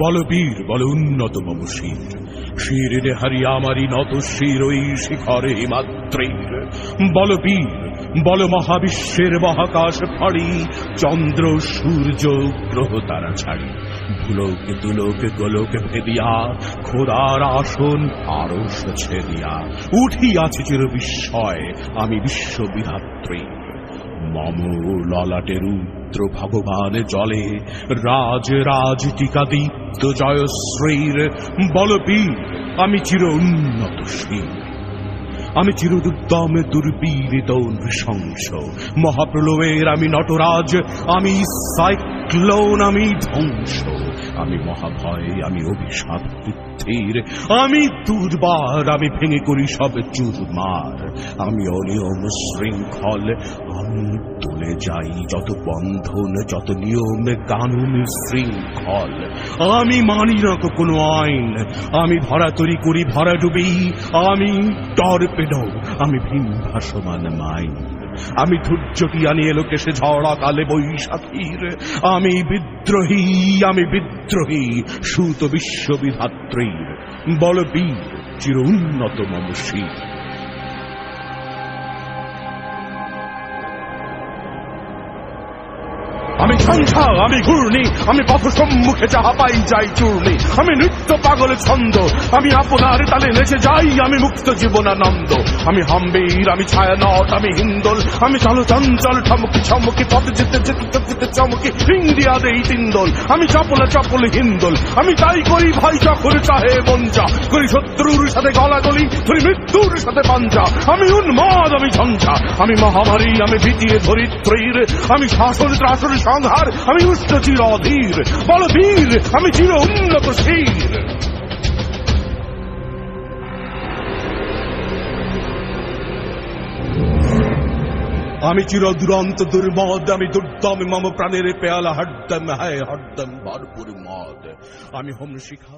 বলবীর বল উন্নত মম শির, শিরে হারিয়া আমারি নত শির ওই শিখরে হিমাদ্রির। বলবীর বল মহাবিশ্বের মহাকাশ ফাড়ি, চন্দ্র সূর্য গ্রহ তারা ছাড়ি। ভুলোক দুলোক গোলোক ভেদিয়া, খোদার আসন আরশ ছেদিয়া, উঠিয়াছি চির বিস্ময় আমি বিশ্ববিধাত্রী। মম ললাটে রুদ্র ভগবান জলে, রাজ রাজ টিকা দীপ্ত জয়শ্রীর। বলবীর আমি চির উন্নত শির, আমি চির দুর্দম দুর্বীরিত নৃশংস। মহাপ্রলয়ের আমি নটরাজ, আমি সাইক্লোন, আমি ধ্বংস। আমি মহাভয়, আমি অভিশাপ পৃথ্বীর, আমি দুর্বার, আমি ভেঙে করি সব চুরমার। আমি অনিয়ম শৃঙ্খল, আমি তুলে যাই যত বন্ধন, যত নিয়ম কানুন শৃঙ্খল। আমি মানি না কোনো আইন, আমি ভরা তরি করি ভরা ডুবি। আমি টর্পেডো, আমি ভিন ভাসমান মাইন। আমি ধৈর্যটি আনি এলোকে সে ঝড়া কালে বৈশাখীর। আমি বিদ্রোহী, আমি বিদ্রোহী সুত বিশ্ববিধাত্রীর। বলবীর চির উন্নত মম শির। আমি ঝঞ্ঝা, আমি ঘূর্ণি, আমি পথ সম্মুখে যাহা পাই যাই চূর্ণি। আমি নৃত্য পাগল ছন্দ, আমি আপনার তালে নেচে যাই, আমি মুক্ত জীবনানন্দ। আমি হাম্বির, আমি ছায়ানট, আমি হিন্দোল, আমি চল চঞ্চল ঠমকি ছমকি, পথ যেতে যেতে যেতে চমকি ইন্ডিয়া দেই তিন্দোল। আমি চপলে চপলে হিন্দোল, আমি তাই করি ভাই যখন চাহে মঞ্জা, করি শত্রুর সাথে গলাগলি, ধরি মৃত্যুর সাথে পাঞ্জা। আমি উন্মাদ, আমি ঝঞ্ঝা, আমি মহামারী, আমি ভীতিয়ে ধরিত্রীর। আমি শাসন ত্রাসন সংহার, আমি উষ্ণ চির অধীর। বলবীর আমি চির উন্নত শির। আমি চির দুরন্ত দুর্মদ, আমি দুর্দম মম প্রাণের পেয়ালা হরদম হ্যায় হরদম ভরপুর মদ। আমি হোম শিখা।